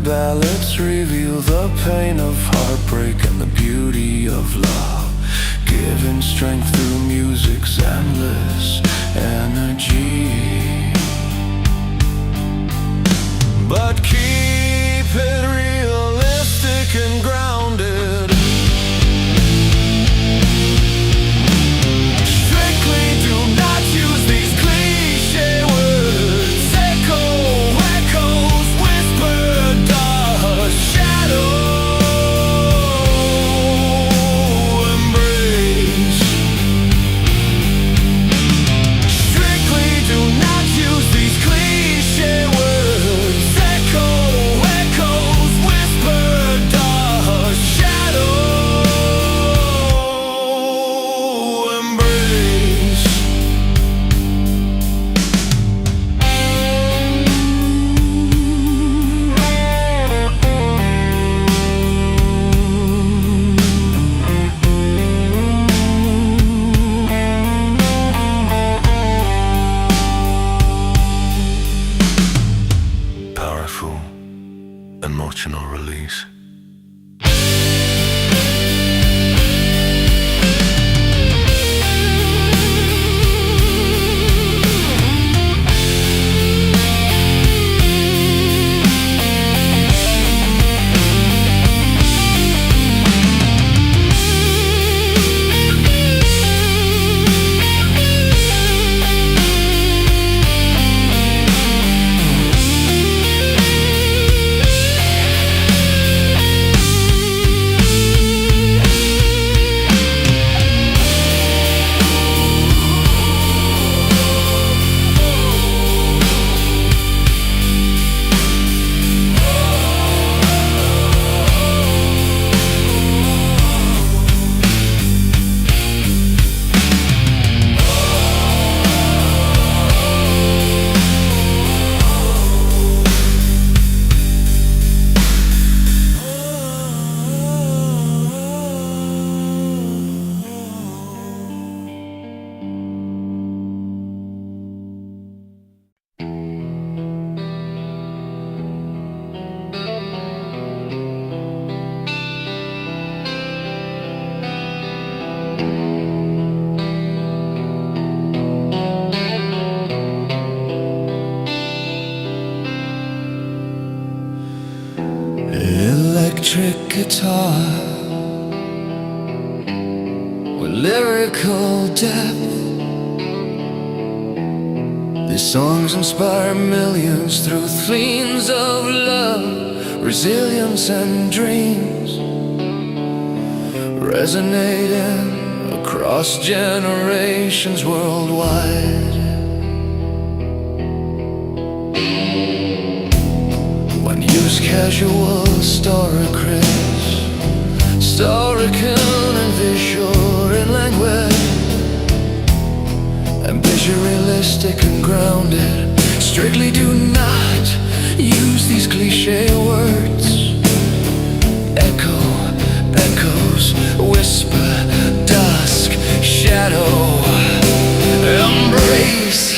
ballads reveal the pain of heartbreak and the beauty of love, giving strength through music's endless energy. But keep it realistic and grounded. Strictly do not use these cliché words. Echoes, whisper, dust, shadow, embrace. Strictly do not use these cliché words. Echoes, whisper, dust, shadow, embrace. Powerful, emotional release. Electric guitar with lyrical depth. These songs inspire millions through themes of love, resilience and dreams, resonating across generations worldwide. When used casual, historical and visual in language, ambitious, realistic and grounded. Strictly do not use these cliché words. Echoes, whisper, dusk, shadow, embrace.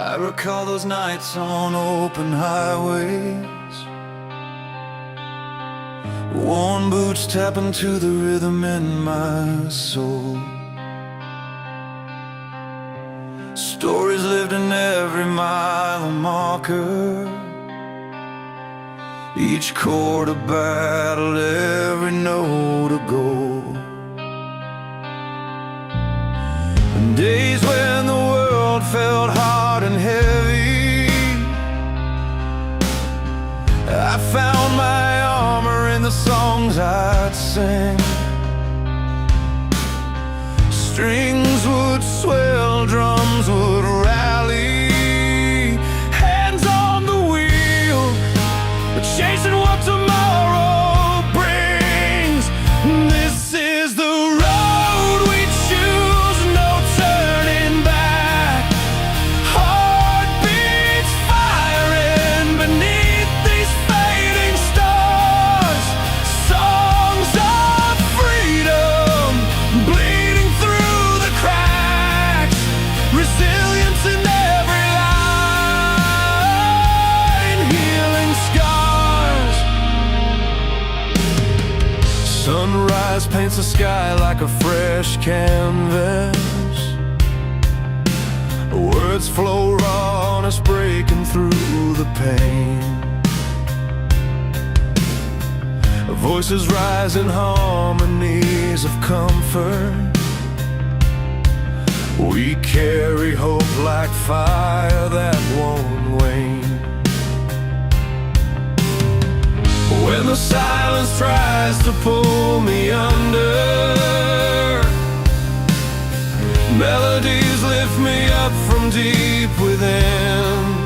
I recall those nights on open highways, worn boots tapping to the rhythm in my soul. Stories lived in every mile marker, each chord a battle, every note a goal. And days when the world felt hard and heavy, I found my armor in the songs I'd sing. Strings would swell, drums would rally, hands on the wheel, chasing what tomorrow brings. This is the road we choose, no turning back. Heartbeats firing beneath these fading stars, songs of freedom bleeding through the cracks, resilience in every line, healing scars. Sunrise paints the sky like a fresh canvas. Words flow raw, honest, breaking through the pain. Voices rise in harmonies of comfort. We carry hope like fire that won't wane. When the silence tries to pull me under, melodies lift me up from deep within.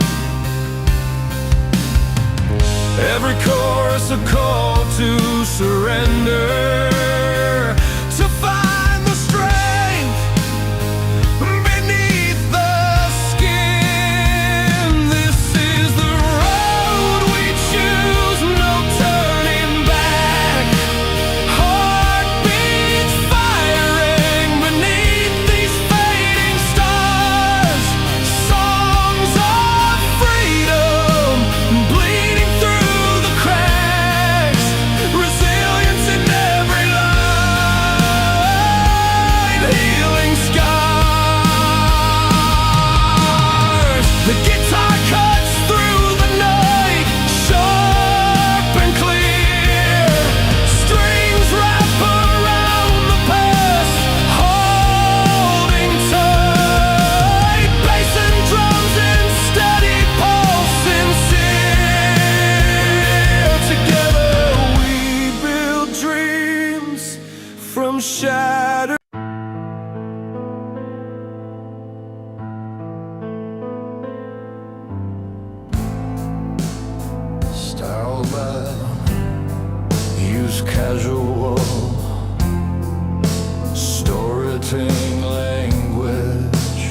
Every chorus a call to surrender, to find the strength beneath the skin. This is the road we choose, no turning back. Heartbeats firing beneath these fading stars, songs of freedom bleeding through the cracks, resilience in every line, healing scars. The guitar cuts through the night, sharp and clear. Strings wrap around the past, holding tight. Bass and drums in steady pulse, sincere. Together we build dreams from shattered. Style bad, use casual, storytelling language,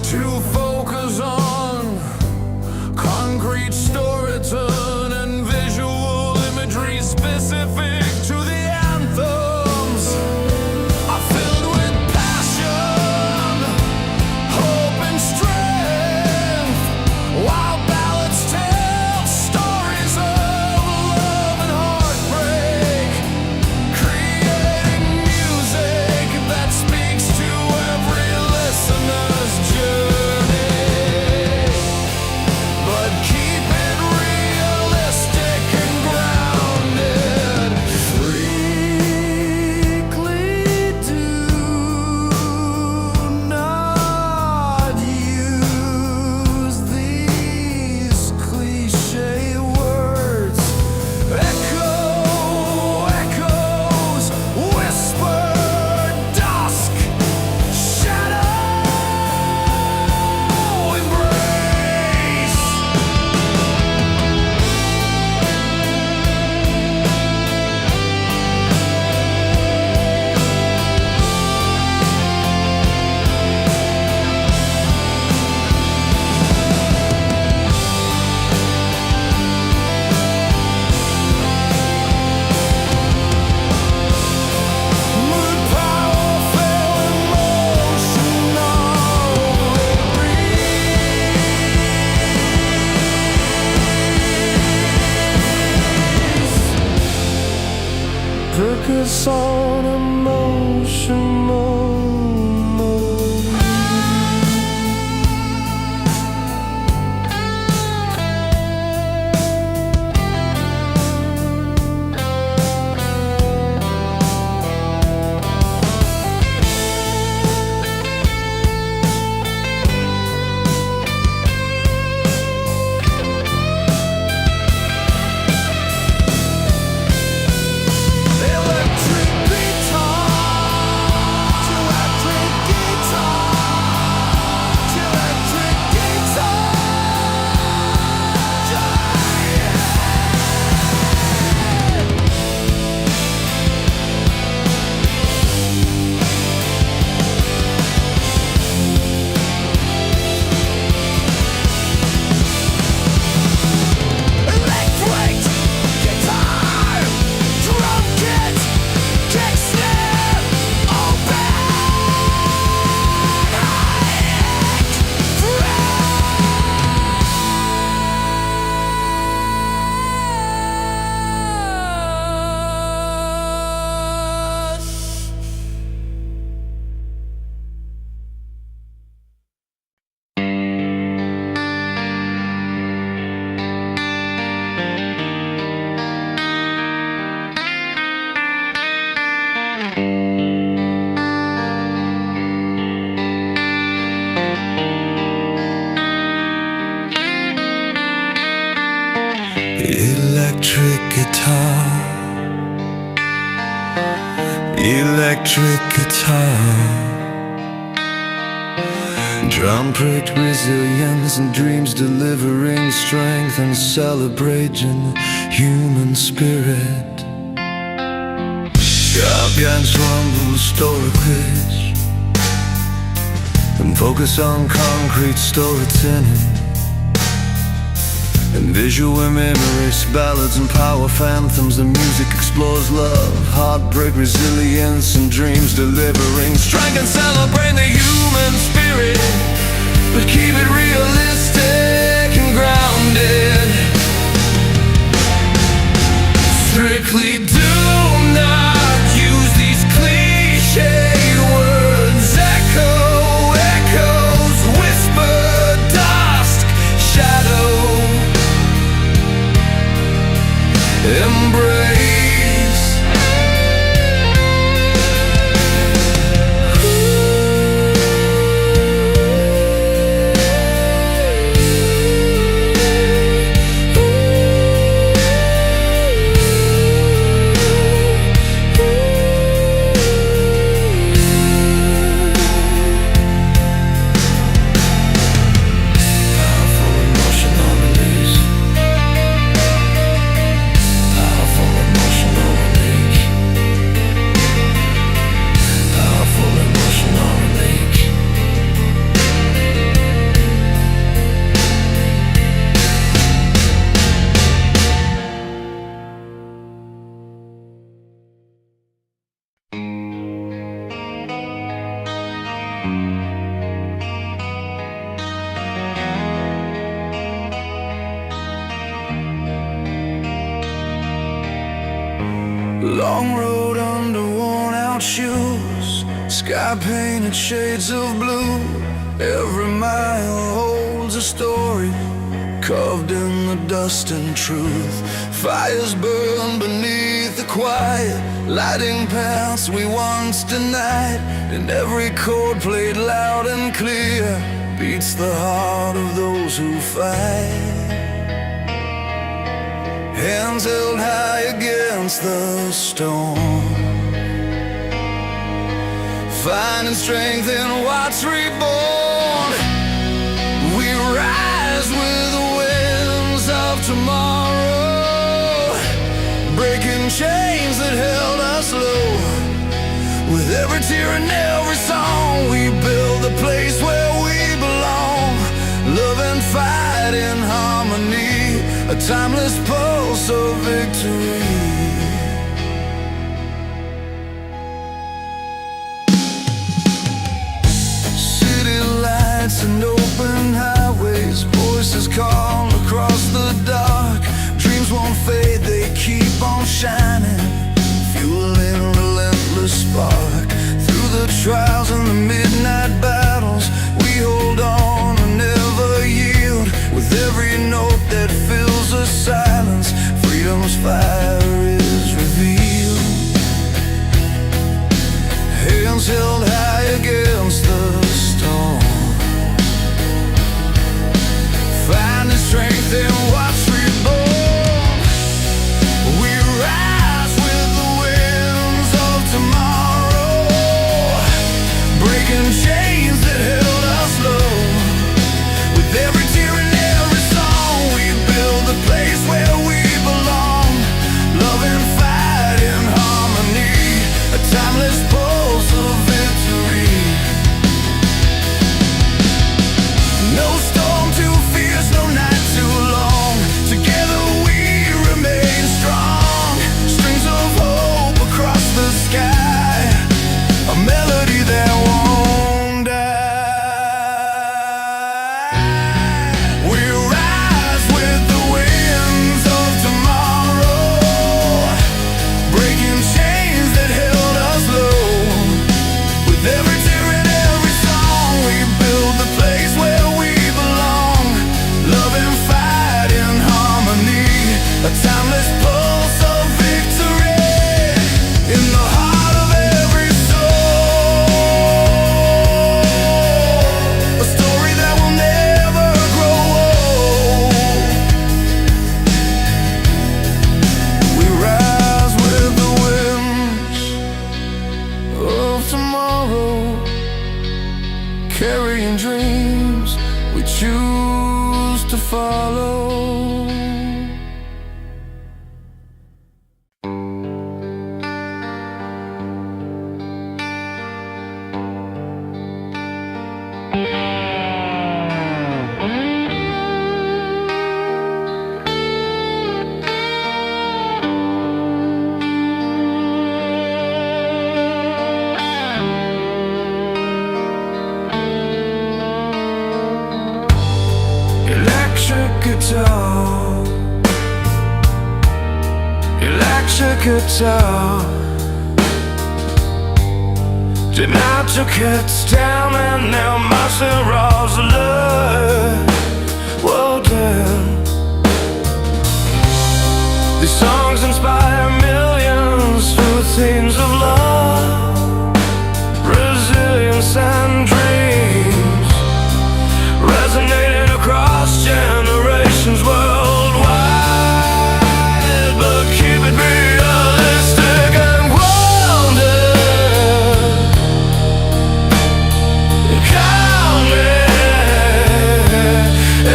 to focus on concrete storytelling and visual imagery specific to the anthems are filled with passion, hope and strength, while ballads tell stories of love and heartbreak, creating focus on emotional. Electric guitar, electric guitar, drum-pricked resilience and dreams delivering strength and celebrating human spirit. Sharp yanks rumble story and focus on concrete storytelling. And visual memories, ballads and power phantoms. The music explores love, heartbreak, resilience, and dreams delivering strength and celebrate the human spirit, but keep it realistic and grounded. Strictly do not use these cliche words. Echo, echoes, whisper, dusk, shadow. Embrace. Long road under worn-out shoes, sky-painted shades of blue. Every mile holds a story, carved in the dust and truth. Fires burn beneath the quiet, lighting paths we once denied. And every chord played loud and clear beats the heart of those who fight. Hands held high against the storm, finding strength in what's reborn. We rise with the winds of tomorrow, breaking chains that held us low. With every tear and every song, we build the place where we belong. Love and fight in harmony, a timeless pulse of victory. City lights and open highways, voices call across the dark. Dreams won't fade, they keep on shining, fueling strength in what's reborn. We rise with the winds of tomorrow, breaking chains that held us low. With every tear and every song, we build the place where we belong. Love and fight in harmony, a timeless pulse of victory. No storm too fierce, no night too long. Together we remain strong. Strings of hope across the sky, a melody that won't die. We rise with the winds of tomorrow, breaking chains that held us low. With every tear and every song, we build the place where we belong. Love and fight in harmony, a timeless pulse of victory in the heart of every soul. A story that will never grow old. We rise with the winds of tomorrow, carrying dreams we choose to follow. Electric guitar, electric guitar. Tonight took its down and now my sorrows alert. Well done. These songs inspire millions through themes of love, resilience and dreams, resonating across generations worldwide. But keep it realistic and grounded. Count me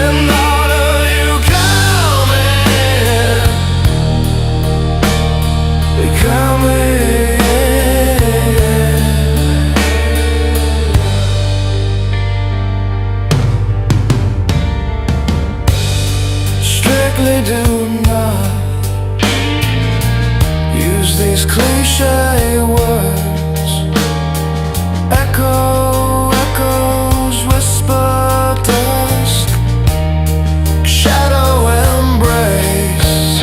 in order, you count me. Count me. Strictly do not use these cliche words. Echo, echoes, whisper, dusk, shadow embrace.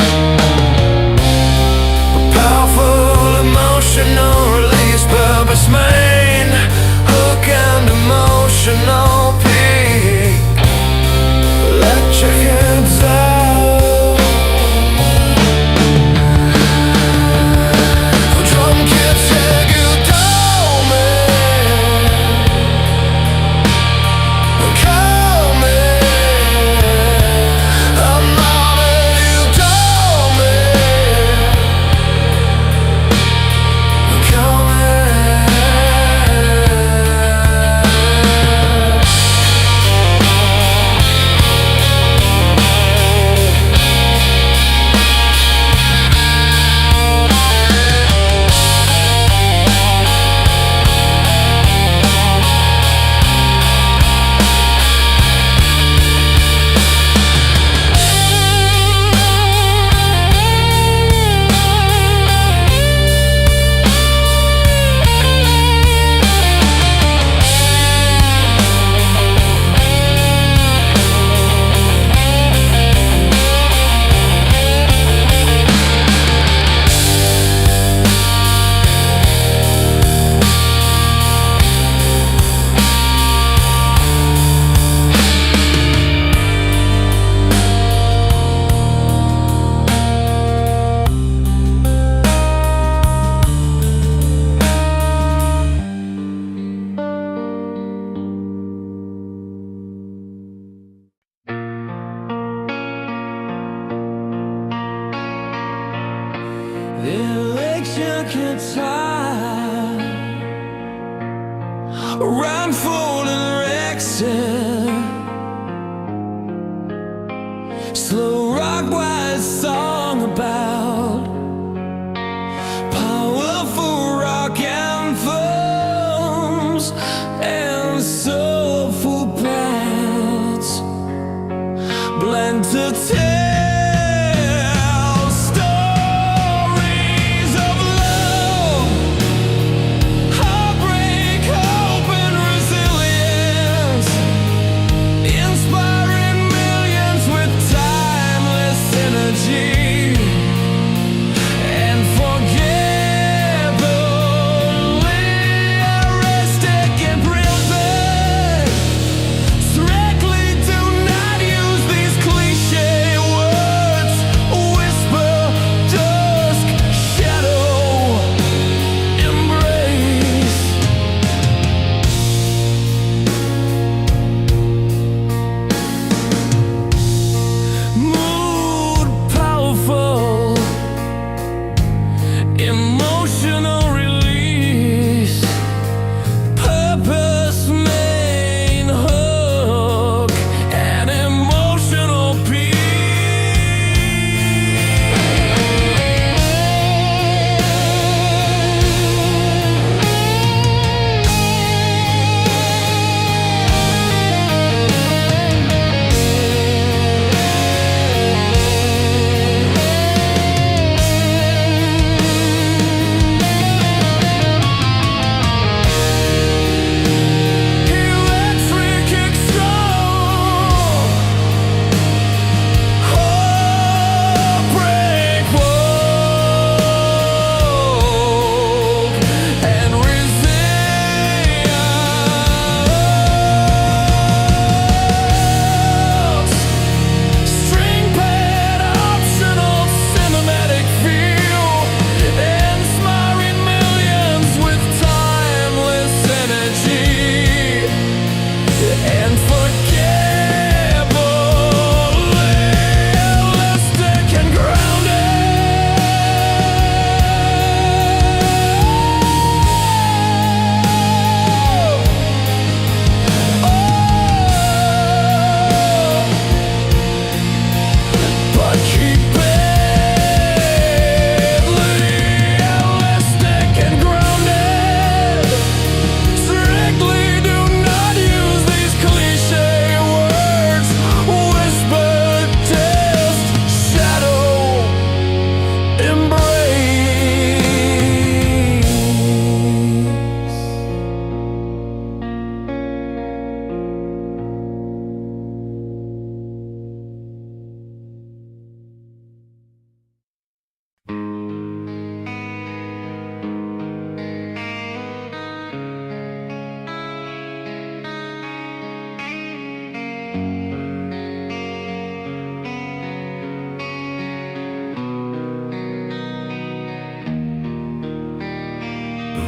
A powerful emotional release, purpose main, hook and emotional peak. Let your hands out. For drum Electric guitar, rhyme full direction, slow rock wise song about powerful rock anthems and soulful paths blend to tell emotional release, purpose main hook, and emotional peace.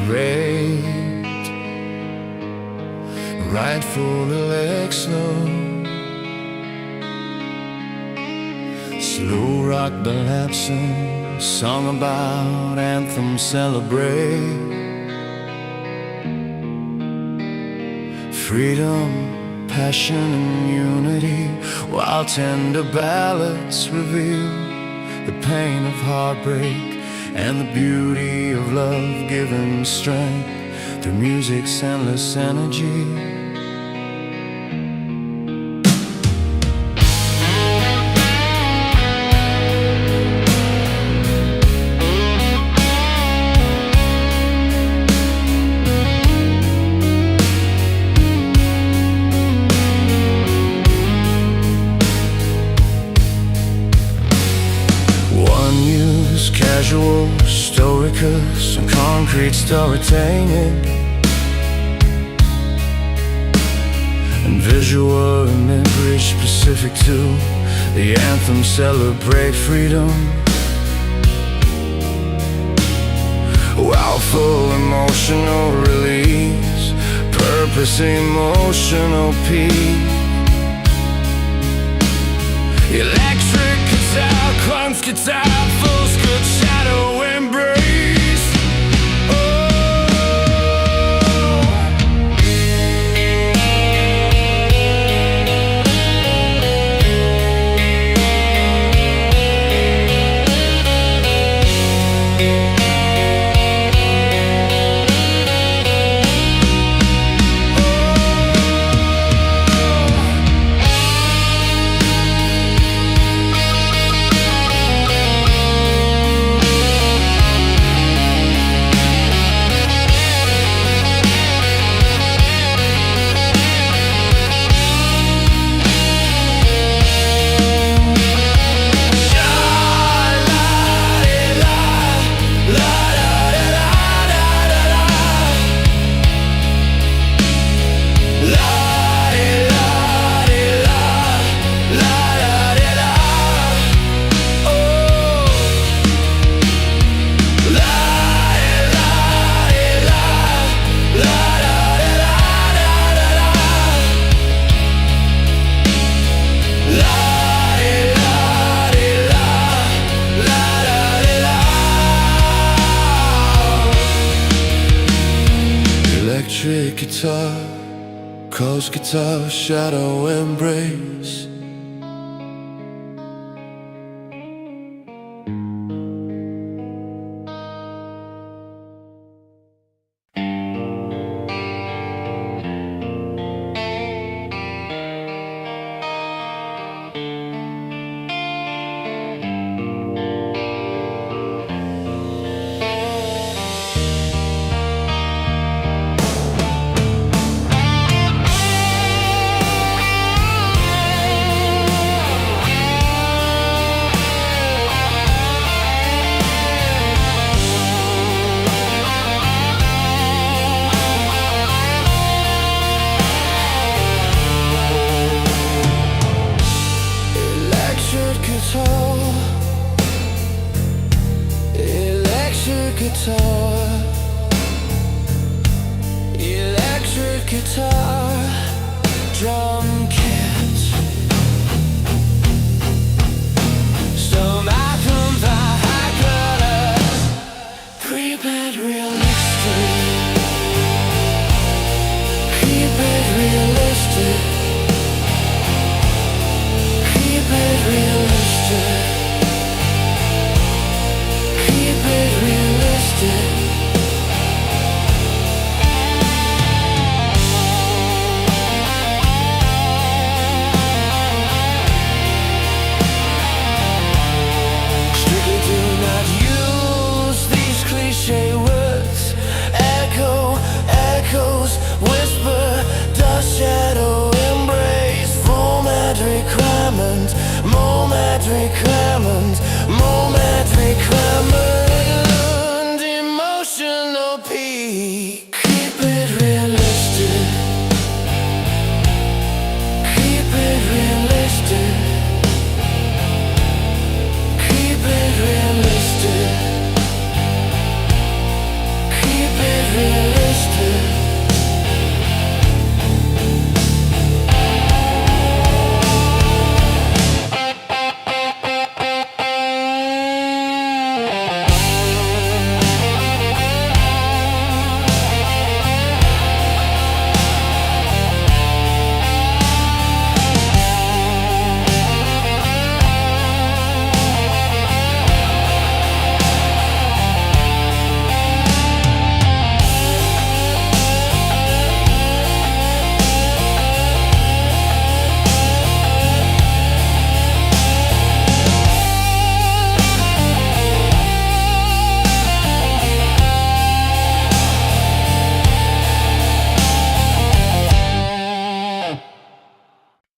Great, rightful election, slow rock ballapsing, song about anthem celebrate freedom, passion and unity, while tender ballads reveal the pain of heartbreak and the beauty of love given strength through music's endless energy. Casual, stoicus, and concrete storytelling, and visual imagery specific to the anthem celebrate freedom, while full emotional release, purpose, emotional peace. Electric guitar, crunch guitar, full skirt, shadow and guitar, coast guitar, shadow embrace. Electric guitar, electric guitar, drum kit, some atom by high colors, pre-bed realistic, keep it realistic, keep it realistic. Strictly do not use these cliche words. Echo, echoes, whisper, dust, shadow, embrace. Moment requirement, moment requirement, moment requirement. Emotional peak. Keep it realistic, keep it realistic, keep it realistic, keep it realistic.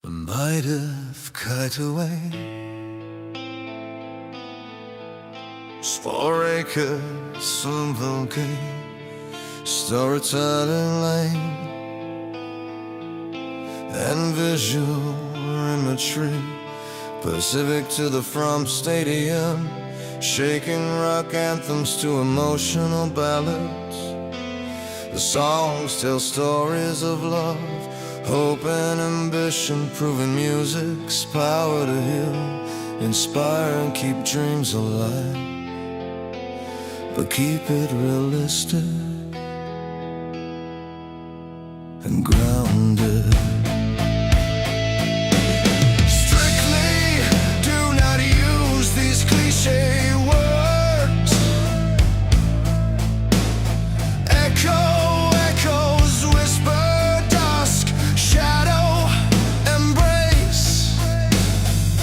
Might have kite away, 4 acres, simple game, storytelling lane, and visual imagery, Pacific to the From Stadium, shaking rock anthems to emotional ballads. The songs tell stories of love, hope and ambition, proving music's power to heal, inspire and keep dreams alive. But keep it realistic and grounded. Strictly do not use these cliche words. Echo, echoes, whisper, dusk, shadow, embrace.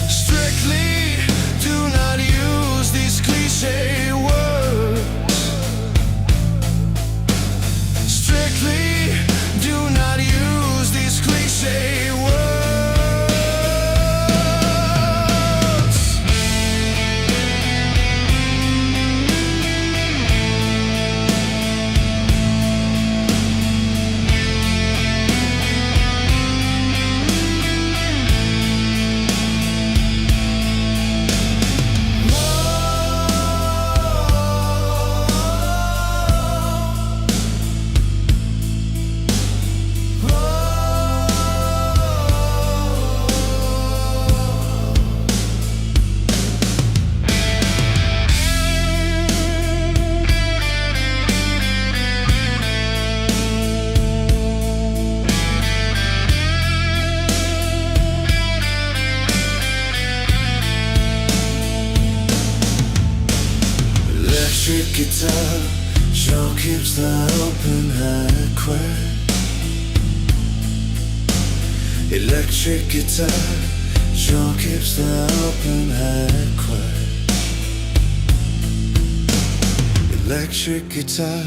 Strictly do not use these cliche words. Strictly do not use these cliche guitar, sure keeps the open head quiet. Electric guitar, sure keeps the open head quiet. Electric guitar,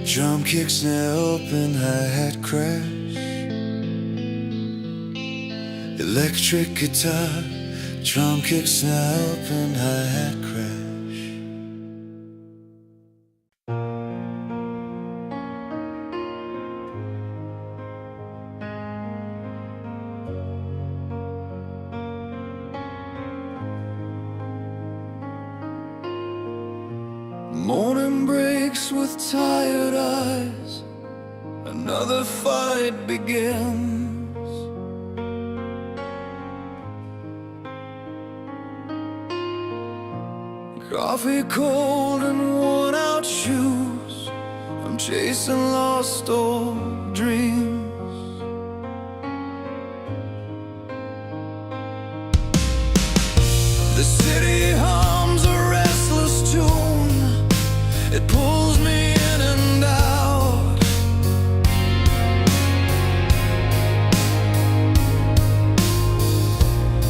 drum kick, snare, open hi-hat crash. Electric guitar, drum kick, snare, open hi-hat crash. Morning breaks with tired eyes, another fight begins. Coffee cold and worn out shoes, I'm chasing lost old dreams. The city hums a restless tune, it pulls me in and out.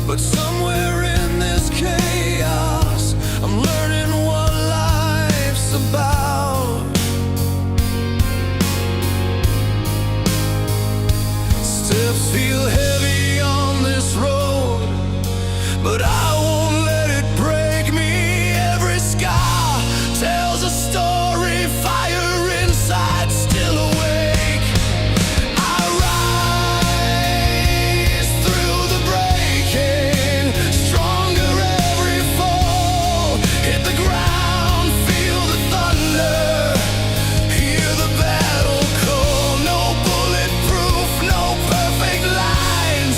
But somewhere in this chaos, I'm learning what life's about. Steps feel heavy on this road, but I won't let it break me. Every scar tells a story, fire inside still awake. I rise through the breaking, stronger every fall. Hit the ground, feel the thunder, hear the battle call. No bulletproof, no perfect lines,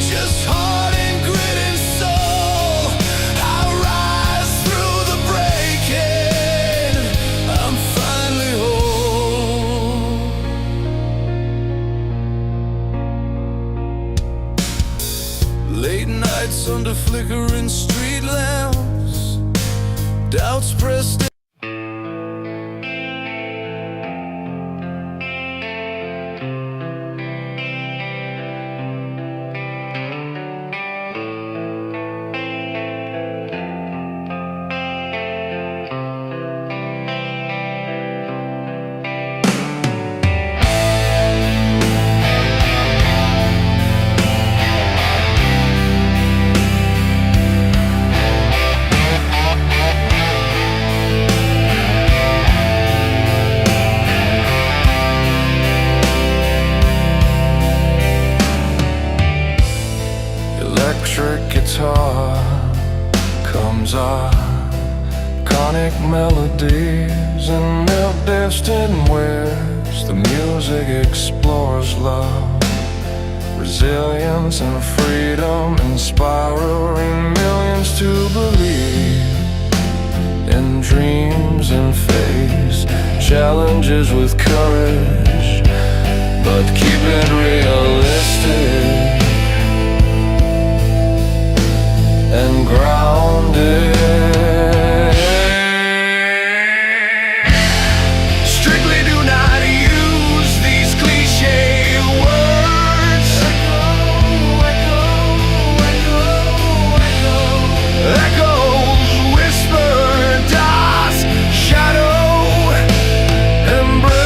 just heart and grit and soul. I rise through the breaking, I'm finally whole. Late nights under flickering street lamps, doubts pressed in. Electric guitar comes iconic melodies and milk-destined words. The music explores love, resilience and freedom, inspiring millions to believe in dreams and face challenges with courage, but keep it realistic and grounded. Strictly do not use these cliche words. Echoes whisper, dusk, shadow, embrace.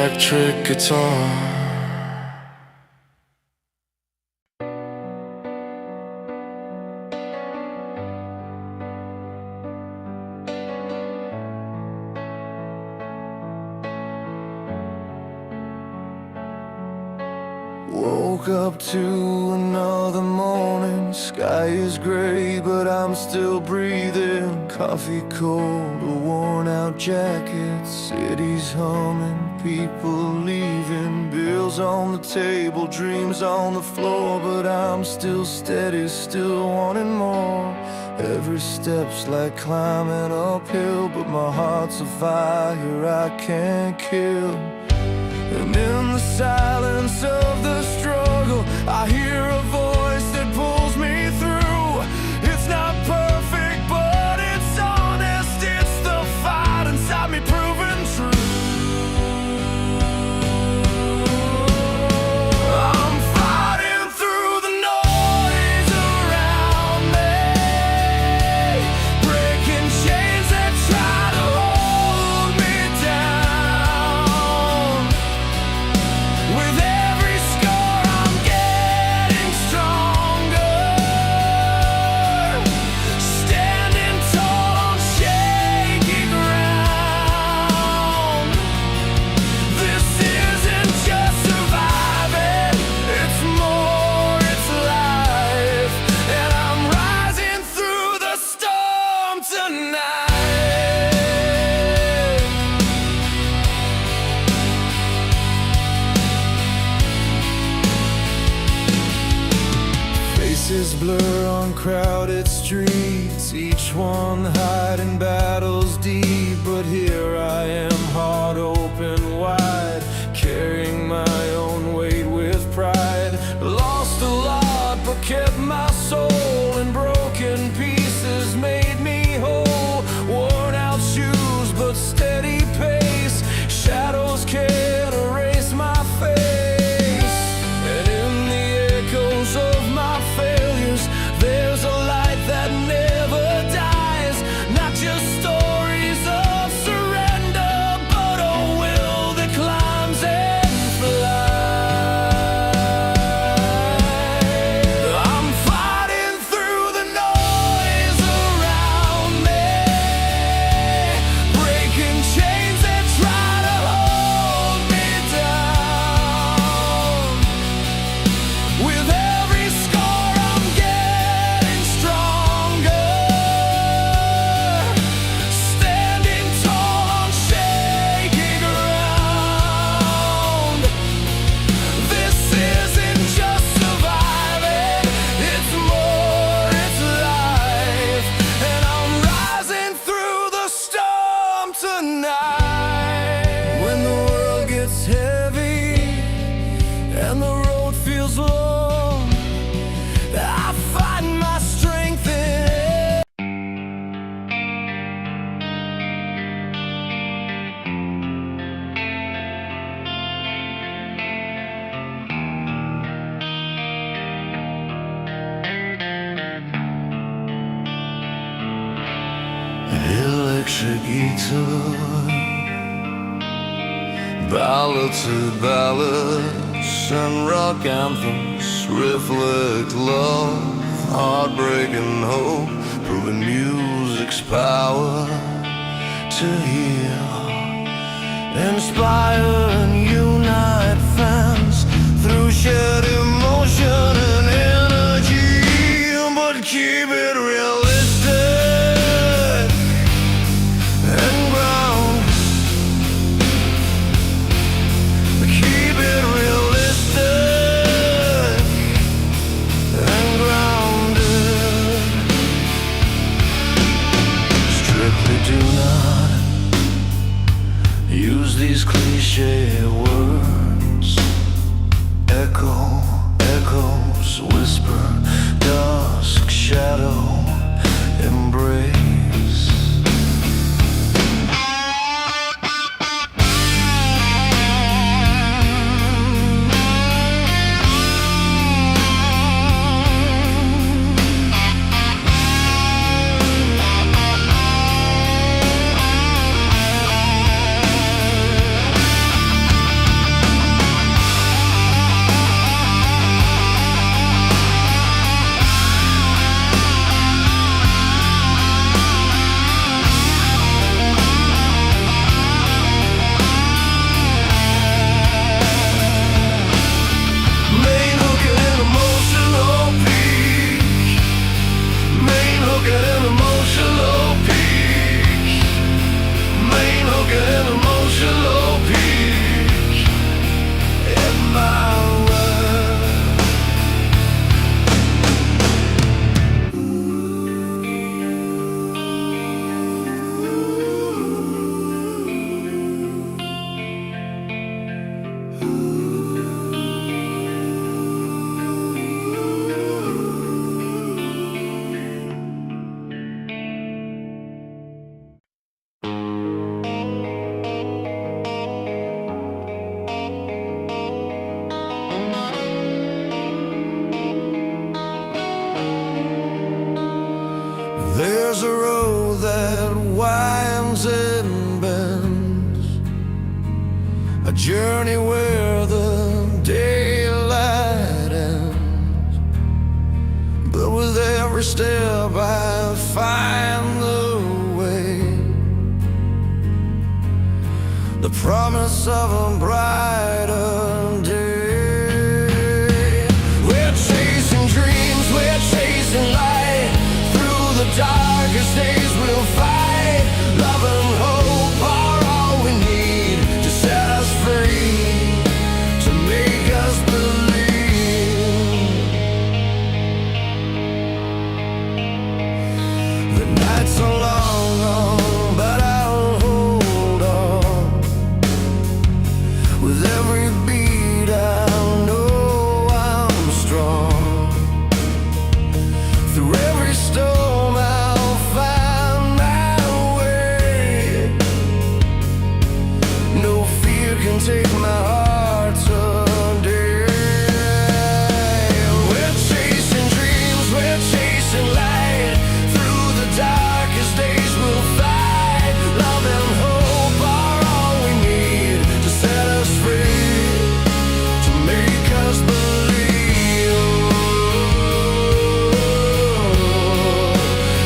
electric guitar. Woke up to another morning. Sky is gray, but I'm still breathing. Coffee cold, a worn out jacket. Cities humming, people leaving. Bills on the table, dreams on the floor. But I'm still steady, still wanting more. Every step's like climbing uphill, but my heart's a fire I can't kill. And in the silence of the struggle, I hear a voice that pulls me through. It's not perfect, but it's honest. It's the fight inside me proving true. I'm fighting through the noise around me, breaking chains that try to hold me down. With every scar I'm getting stronger, standing tall on shaky ground. This isn't just surviving, it's more, it's life. And I'm rising through the storm tonight. Faces blur on crowded streets, each one hiding battles deep. But here I am, heart open wide, carrying my own weight with pride. Lost a lot, but kept my soul, and broken pieces made me whole. Worn out shoes, but steady pace. Shadows can't erase my face. And in the echoes of my failures, there's a light that never dies. Not just stories of surrender, but a will that climbs and flies. I'm fighting through the noise around me, breaking chains that try to hold me down. With every scar I'm getting stronger, standing tall on shaky ground. This isn't just surviving, it's more, it's life. And I'm rising through the storm tonight. When the world gets heavy and the road feels long, I find my strength in electric guitar. Ballads of ballads and rock anthems reflect love, heartbreaking hope, proving music's power to heal, inspire and unite fans through shared emotion and energy. But keep it realistic and ground. Keep it realistic and grounded. Strictly do not use these cliche words. Echo, echoes, whisper, dusk, shadow, embrace. a journey where the daylight ends. But with every step I find the way, the promise of a brighter day. We're chasing dreams, we're chasing light. Through the darkest days we'll fight. Love and hope are all we need to set us free, to make us believe. The nights are long, long, but I'll hold on. With every beat I know I'm strong. Through every storm I'll find my way. No fear can take my heart today. We're chasing dreams, we're chasing light. Through the darkest days we'll fight. Love and hope are all we need to set us free, to make us believe,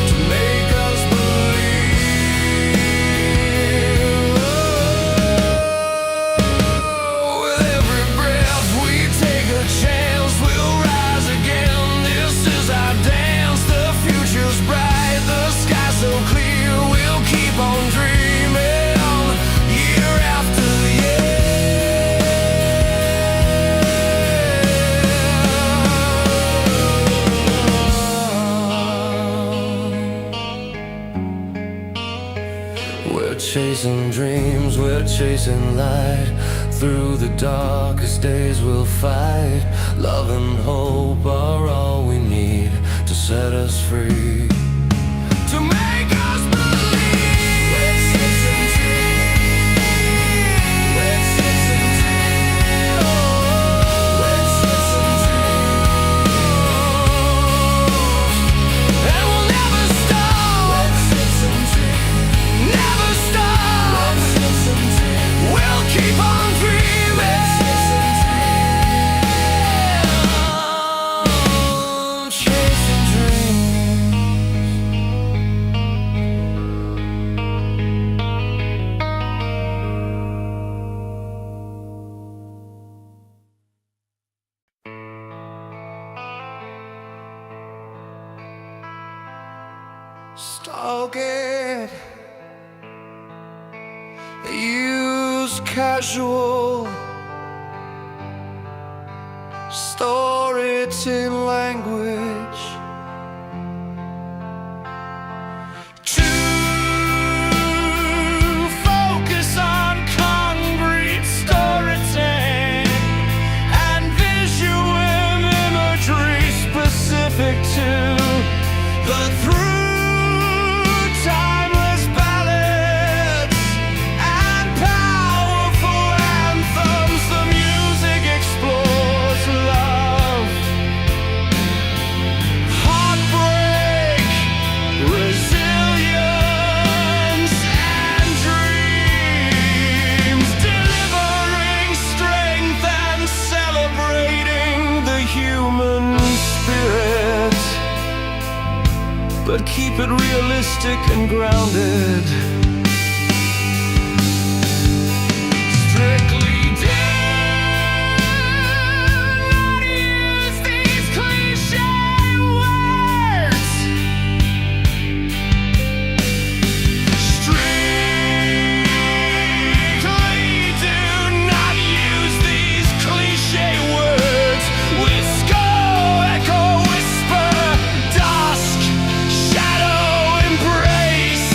to make us believe. With every breath we take a chance, we'll rise again. This is our dance. The future's bright, the sky so clear. We'll keep on dreaming, year after year. We're chasing dreams, we're chasing light. Through the darkest days we'll fight. Love and hope are all we need to set us free, to make us believe. We're chasing dreams, we're chasing dreams, we're chasing dreams, and we'll never stop. We're chasing dreams, never stop. We're chasing dreams, we'll keep on dreaming. We're chasing dreams, chasing dreams. Stalk it, use casual, store it in language. To focus on concrete storytelling and visual imagery specific to the through timeless ballads and powerful anthems. The music explores love, heartbreak, resilience, and dreams, delivering strength and celebrating the human spirit. But keep it realistic and grounded. Strictly do not use these cliché words. Strictly do not use these cliché words. Whisco, echo, whisper, dusk, shadow, embrace.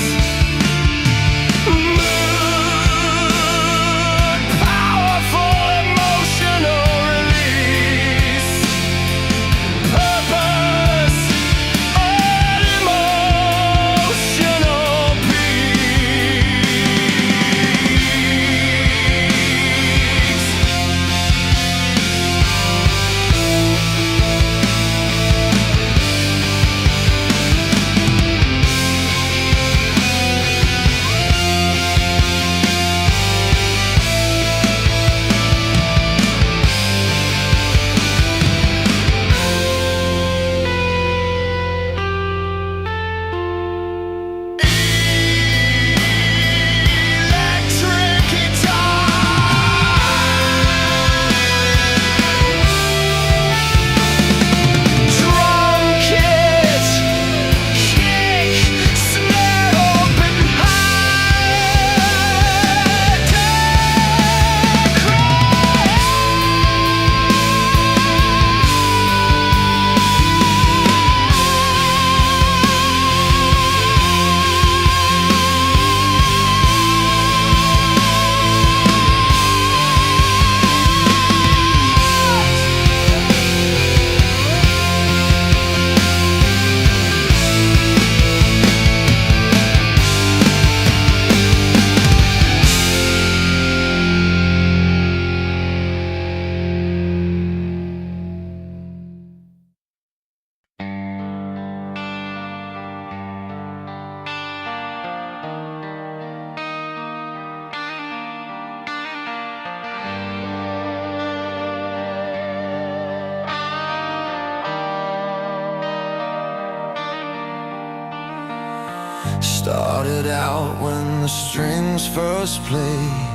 Started out when the strings first played.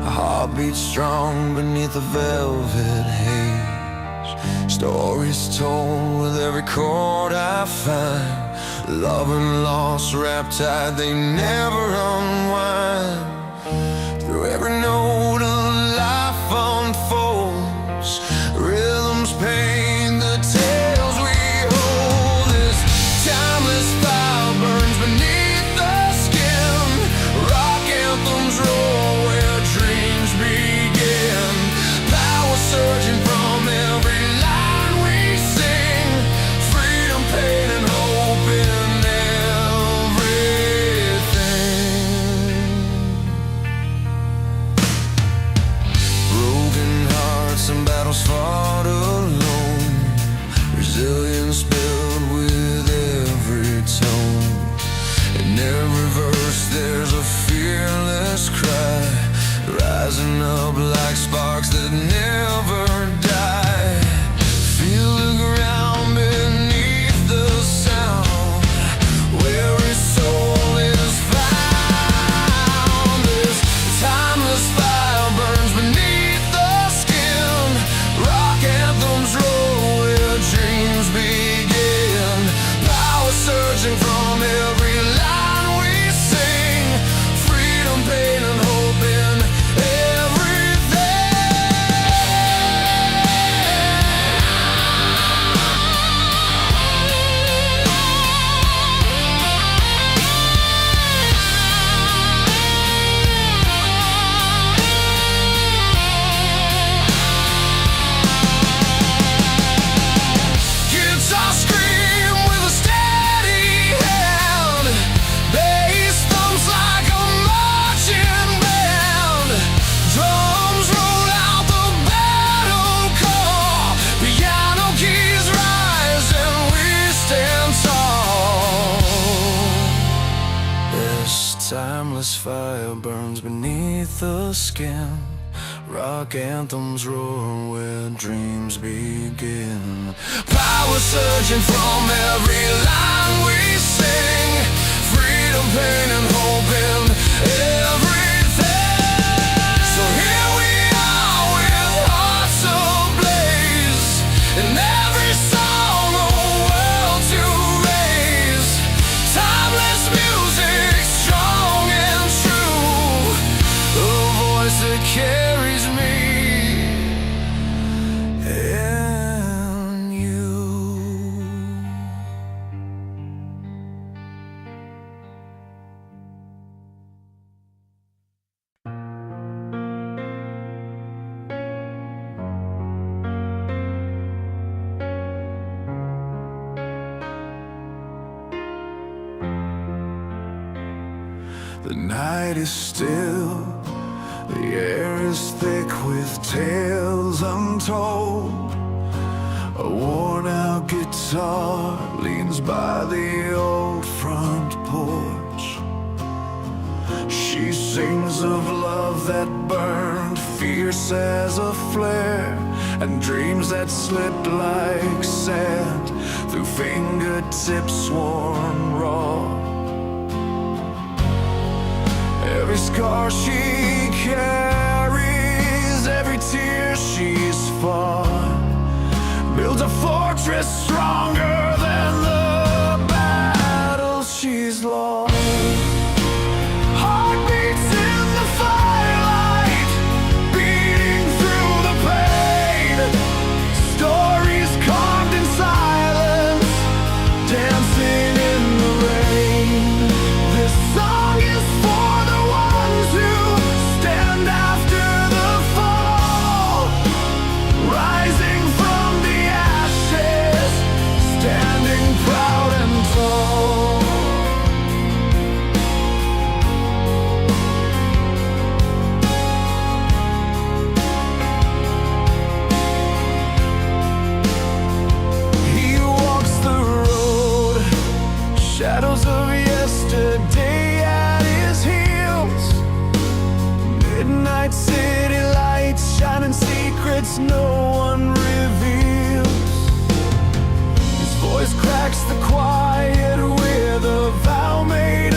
A heart beat strong beneath the velvet haze. Stories told with every chord I find. Love and loss wrapped tight, they never unwind. Through every note of life unfolds. Rhythms paint the tales we hold. This timeless fire burns beneath the skin. Rock anthems roar where dreams begin. Power surging from every line we sing. Freedom, pain, and hope in everything. Broken hearts and battles fought alone. Resilience built with every tone. In every verse there's a fearless cry, rising up like sparks that never die. Feel the ground beneath the sound, where every soul is found. This timeless fire burns beneath the skin. Rock anthems roll where dreams begin. Power surging from every line we sing. Freedom, pain, and hope in timeless fire burns beneath the skin. Rock anthems roar where dreams begin. Power surging from every line we sing. Freedom, pain, and hope in everything. So here we are with hearts ablaze. In every song a world to raise. Timeless music, strong and true. A voice that carries me and you. The night is still, the air is thick with tales untold. A worn-out guitar leans by the old front porch. She sings of love that burned fierce as a flare, and dreams that slipped like sand through fingertips worn raw. Every scar she carries, every tear she's fought, builds a fortress stronger than the battles she's lost. Heartbeats in the firelight, beating through the pain. Stories carved in silence, dancing in the rain. This song is for the ones who stand after the fall, rising from the ashes, standing proud and tall. He walks the road, shadows of yesterday at his heels. Midnight city lights shining secrets no one reveals. His voice cracks the quiet with a vow made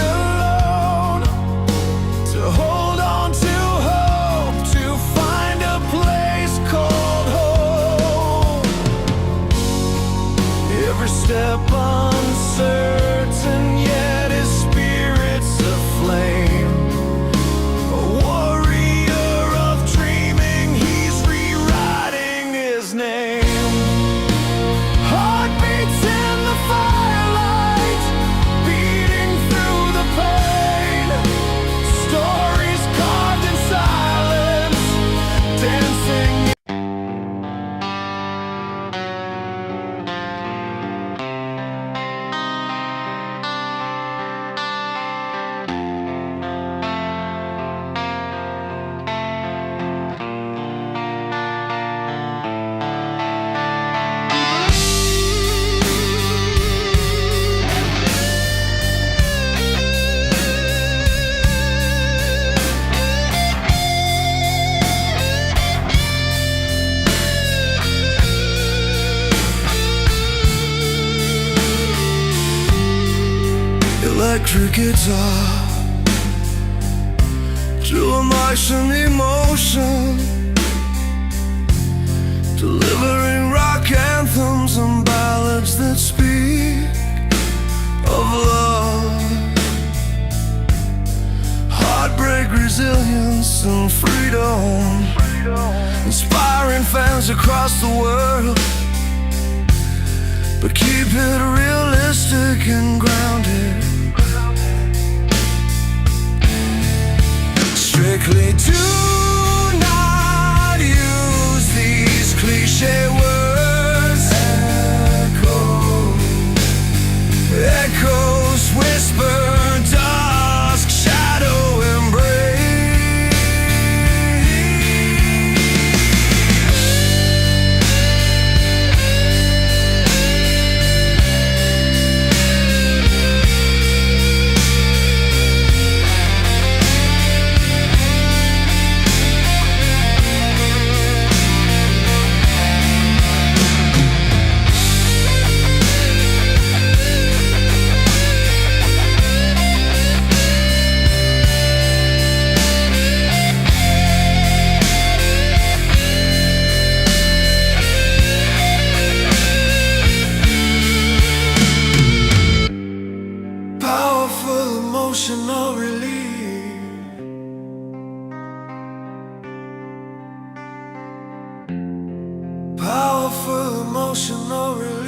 electric guitar to emotion, emotion, delivering rock anthems and ballads that speak of love, heartbreak, resilience, and freedom, inspiring fans across the world, but keep it realistic and grounded. Strictly do not use these cliche words. Echoes whisper, dusk shadow embrace. Powerful emotional relief, powerful emotional relief.